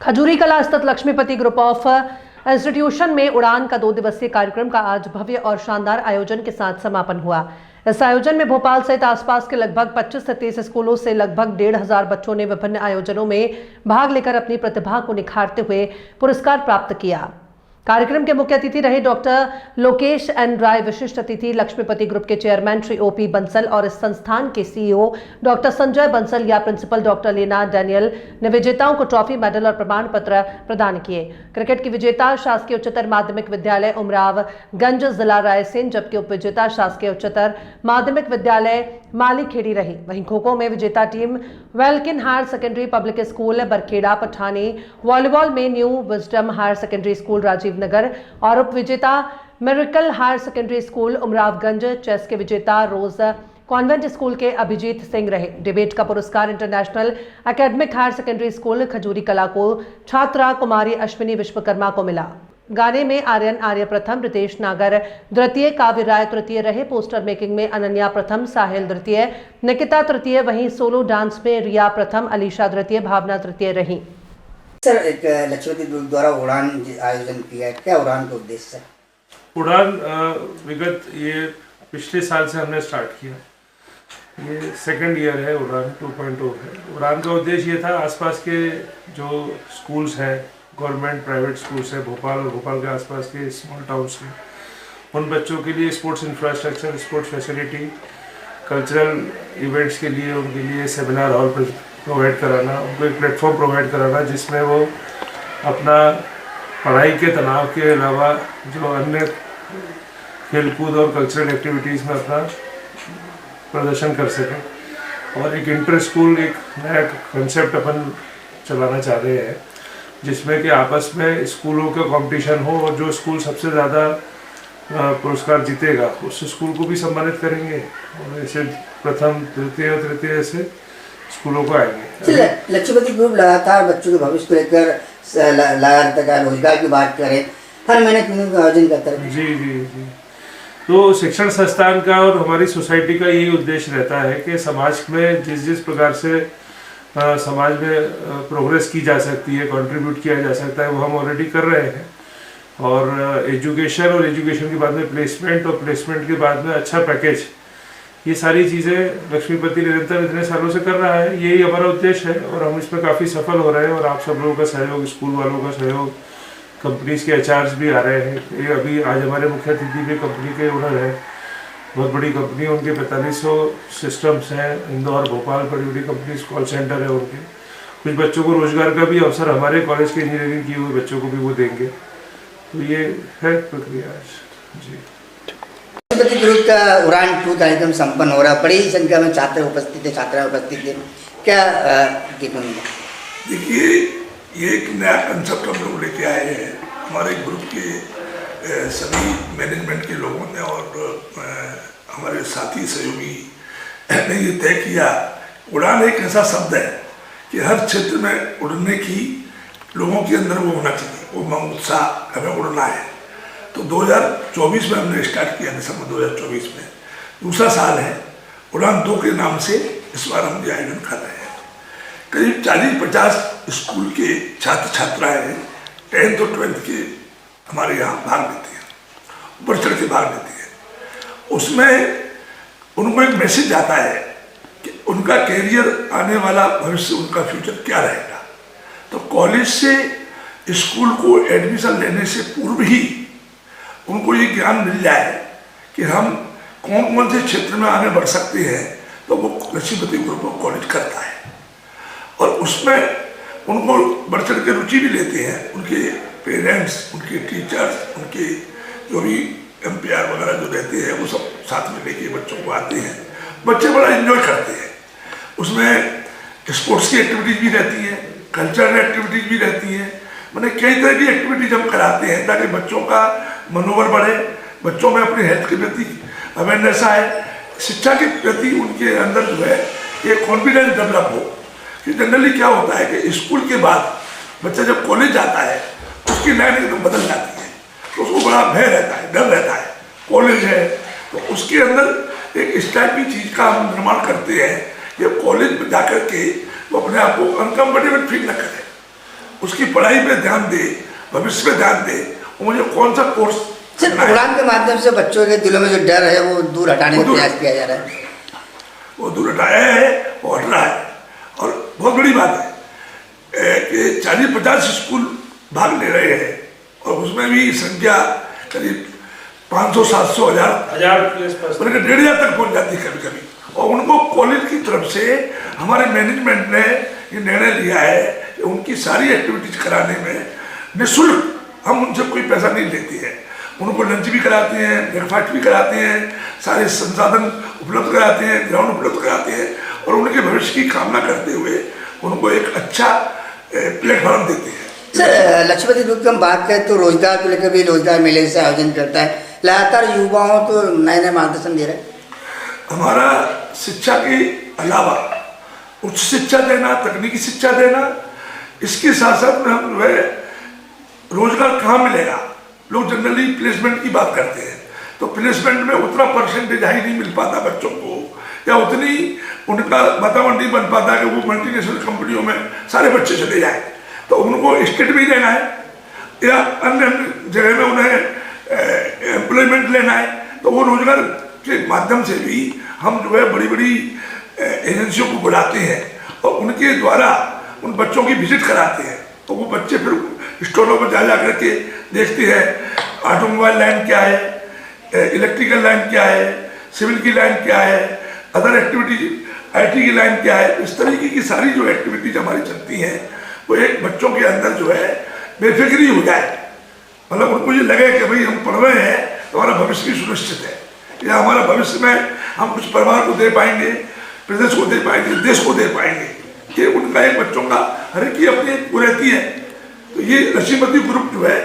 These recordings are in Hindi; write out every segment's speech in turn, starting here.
खजूरी कला स्थित लक्ष्मीपति ग्रुप ऑफ इंस्टीट्यूशन में उड़ान का 2 दिवसीय कार्यक्रम का आज भव्य और शानदार आयोजन के साथ समापन हुआ। इस आयोजन में भोपाल सहित आसपास के लगभग 25 से 30 स्कूलों से लगभग 1,500 बच्चों ने विभिन्न आयोजनों में भाग लेकर अपनी प्रतिभा को निखारते हुए पुरस्कार प्राप्त किया। कार्यक्रम के मुख्य अतिथि रहे डॉक्टर लोकेश एन राय, विशिष्ट अतिथि लक्ष्मीपति ग्रुप के चेयरमैन श्री ओपी बंसल और इस संस्थान के सीईओ डॉक्टर संजय बंसल या प्रिंसिपल डॉक्टर लीना डैनियल ने विजेताओं को ट्रॉफी, मेडल और प्रमाण पत्र प्रदान किए। क्रिकेट की विजेता शासकीय उच्चतर माध्यमिक विद्यालय उमरावगंज जिला रायसेन, जबकि उप विजेता शासकीय उच्चतर माध्यमिक विद्यालय मालीखेड़ी रही। वहीं खो-खो में विजेता team Welkin higher secondary public school Barkheda Pathani, volleyball में New Wisdom higher secondary school Rajiv Nagar और उप विजेता Miracle higher secondary school Umraoganj, chess के विजेता रोज कॉन्वेंट स्कूल के अभिजीत सिंह रहे। डिबेट का पुरस्कार international academic higher secondary school Khajuri Kala को छात्रा कुमारी अश्विनी विश्वकर्मा को मिला। गाने में आर्यन आर्य प्रथम, रितेश नागर द्वितीय, काव्य राय तृतीय रहे। पोस्टर मेकिंग में अनन्या प्रथम, साहिल द्वितीय, निकिता तृतीय। वहीं सोलो डांस में रिया प्रथम, अलीशा द्वितीय, भावना तृतीय रही। सर, एक लक्ष्मीपति ग्रुप द्वारा उड़ान आयोजन किया है, क्या उड़ान का उद्देश्य है? उड़ान विगत ये पिछले साल से हमने स्टार्ट किया, ये सेकंड ईयर है। उड़ान 2.0 है। उड़ान का उद्देश्य ये था, आसपास के जो स्कूल्स हैं, गवर्नमेंट प्राइवेट स्कूल्स है भोपाल और भोपाल के आसपास के स्मॉल टाउन्स के, उन बच्चों के लिए sports infrastructure, sports facility, cultural events के लिए उनके लिए सेमिनार हॉल प्रोवाइड कराना, उनको एक प्लेटफॉर्म प्रोवाइड कराना जिसमें वो अपना पढ़ाई के तनाव के अलावा जो अन्य खेलकूद और कल्चरल एक्टिविटीज़ में अपना प्रदर्शन कर सकें। और एक इंटर स्कूल एक नया कंसेप्ट अपन चलाना चाह रहे हैं जिसमें कि आपस में स्कूलों का कंपटीशन हो और जो स्कूल सबसे ज़्यादा पुरस्कार जीतेगा उस स्कूल को भी सम्मानित करेंगे और ऐसे प्रथम, द्वितीय और तृतीय से स्कूलों को आएंगे। लक्ष्मीपति ग्रुप लगातार बच्चों के भविष्य को लेकर लगातार रोजगार की बात करें, हर महीने ट्रेनिंग का आयोजन करता है। जी। तो शिक्षण संस्थान का और हमारी सोसाइटी का यही उद्देश्य रहता है कि समाज में जिस प्रकार से समाज में प्रोग्रेस की जा सकती है, कंट्रीब्यूट किया जा सकता है, वो हम ऑलरेडी कर रहे हैं। और एजुकेशन और एजुकेशन के बाद में प्लेसमेंट और प्लेसमेंट के बाद में अच्छा पैकेज, ये सारी चीज़ें लक्ष्मीपति निरंतर इतने सालों से कर रहा है। यही हमारा उद्देश्य है और हम इसमें काफ़ी सफल हो रहे हैं। और आप सब लोगों का सहयोग, स्कूल वालों का सहयोग, कंपनीज के एचआर्स भी आ रहे हैं। ये अभी आज हमारे मुख्य अतिथि भी कंपनी के ओनर है, बहुत बड़ी कंपनी, उनके 4500 सिस्टम्स हैं। इंदौर, भोपाल बड़ी बड़ी कंपनीज, कॉल सेंटर है उनके। कुछ बच्चों को रोजगार का भी अवसर हमारे कॉलेज के इंजीनियरिंग किए हुए बच्चों को भी वो देंगे। तो ये है प्रक्रिया जी। लक्ष्मीपति ग्रुप का उड़ान 2 कार्यक्रम संपन्न हो रहा, बड़ी संख्या में छात्र उपस्थित थे, छात्राएं उपस्थित थे, क्या देखिए, ये एक नया कंसेप्ट हम लोग लेके आए हैं। हमारे ग्रुप के सभी मैनेजमेंट के लोगों ने और हमारे साथी सहयोगी ने ये तय किया, उड़ान एक ऐसा शब्द है कि हर क्षेत्र में उड़ने की लोगों के अंदर वो होना चाहिए, वो उत्साह, हमें उड़ना है। तो 2024 में हमने स्टार्ट किया, दिसंबर 2024 में। दूसरा साल है, उड़ान 2 के नाम से इस बार हम ये आयोजन कर रहे हैं। करीब 40-50 स्कूल के छात्र छात्राएँ 10th और 12th के हमारे यहाँ भाग लेते हैं, बढ़ चढ़ के भाग लेते हैं। उसमें उनको एक मैसेज आता है कि उनका कैरियर, आने वाला भविष्य, उनका फ्यूचर क्या रहेगा। तो कॉलेज से स्कूल को एडमिशन लेने से पूर्व ही उनको ये ज्ञान मिल जाए कि हम कौन कौन से क्षेत्र में आगे बढ़ सकते हैं, तो वो लक्ष्मीपति ग्रुप ऑफ कॉलेज करता है। और उसमें उनको बढ़ चढ़ के रुचि भी लेते हैं उनके पेरेंट्स, उनके टीचर्स, उनके जो भी एम्पायर वगैरह जो रहते हैं, वो सब साथ में लेके बच्चों को आते हैं। बच्चे बड़ा एंजॉय करते हैं। उसमें स्पोर्ट्स की एक्टिविटीज़ भी रहती हैं, कल्चरल एक्टिविटीज़ भी रहती हैं, मैंने कई तरह की एक्टिविटीज हम कराते हैं ताकि बच्चों का मनोबल बढ़े, बच्चों में अपनी हेल्थ के प्रति अवेयरनेस आए, शिक्षा के प्रति उनके अंदर जो है एक कॉन्फिडेंस डेवलप हो। कि जनरली क्या होता है कि स्कूल के बाद बच्चा जब कॉलेज जाता है उसकी लाइन एकदम बदल जाती है, तो उसको बड़ा भय रहता है, डर रहता है। कॉलेज है तो उसके अंदर एक इस टाइप की चीज़ का हम निर्माण करते हैं कि कॉलेज में जाकर के वो अपने आप को अनकम्फर्टेबल फील न करे। उसकी पढ़ाई पे ध्यान दे, भविष्य पे ध्यान दे, वो मुझे कौन सा कोर्स सर उड़ान के माध्यम से बच्चों के दिलों में जो डर है वो दूर हटाने का प्रयास किया जा रहा है। वो दूर हटाया है, वो हट रहा है। और बहुत बड़ी बात है कि 40-50 स्कूल भाग ले रहे हैं और उसमें भी संख्या करीब 500-700 हजार के आसपास, बल्कि 1,500 तक पहुंच जाती है कभी कभी। और उनको कॉलेज की तरफ से हमारे मैनेजमेंट ने ये निर्णय लिया है कि उनकी सारी एक्टिविटीज कराने में निःशुल्क, हम उनसे कोई पैसा नहीं लेते हैं। उनको लंच भी कराते हैं, ब्रेकफास्ट भी कराते हैं, सारे संसाधन उपलब्ध कराते हैं, ग्राउंड उपलब्ध कराते हैं और उनके भविष्य की कामना करते हुए उनको एक अच्छा प्लेटफॉर्म देते हैं। सर लक्ष्मीपति ग्रुप की हम बात करें तो रोजगार को लेकर भी रोजगार मेले से आयोजन करता है, लगातार युवाओं को नए नए मार्गदर्शन दे रहे हैं। हमारा शिक्षा के अलावा उच्च शिक्षा देना, तकनीकी शिक्षा देना, इसके साथ साथ हम जो है रोजगार कहाँ मिलेगा, लोग जनरली प्लेसमेंट की बात करते हैं तो प्लेसमेंट में उतना परसेंटेज ही नहीं मिल पाता बच्चों को, या उतनी उनका वातावरण नहीं बन पाता कि वो मल्टीनेशनल कंपनियों में सारे बच्चे चले जाएं। तो उनको स्टेट भी देना है या अन्य जगह में उन्हें एम्प्लॉयमेंट लेना है, तो वो रोजगार के माध्यम से भी हम जो है बड़ी बड़ी एजेंसियों को बुलाते हैं और उनके द्वारा उन बच्चों की विजिट कराते हैं। तो वो बच्चे फिर स्टोरों पर जा करके देखते हैं ऑटोमोबाइल लाइन क्या है, इलेक्ट्रिकल लाइन क्या है, सिविल की लाइन क्या है, अदर एक्टिविटीज IT की लाइन क्या है। इस तरीके की सारी जो एक्टिविटीज हमारी चलती हैं वो एक बच्चों के अंदर जो है बेफिक्री हो जाए, मतलब उनको ये लगे कि भाई हम पढ़ रहे हैं तो हमारा भविष्य भी सुनिश्चित है, या हमारा भविष्य में हम कुछ परिवार को दे पाएंगे, प्रदेश को दे पाएंगे, देश को दे पाएंगे। ये उनका एक बच्चों का हर एक की अपनी एक रहती है। तो ये लक्ष्मीपति ग्रुप जो है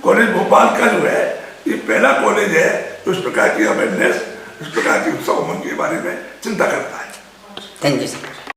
कॉलेज भोपाल का जो है ये पहला कॉलेज है जो इस प्रकार की अवेयरनेस, इस प्रकार की उत्सव उमंग के बारे में चिंता करता है। Thank you sir.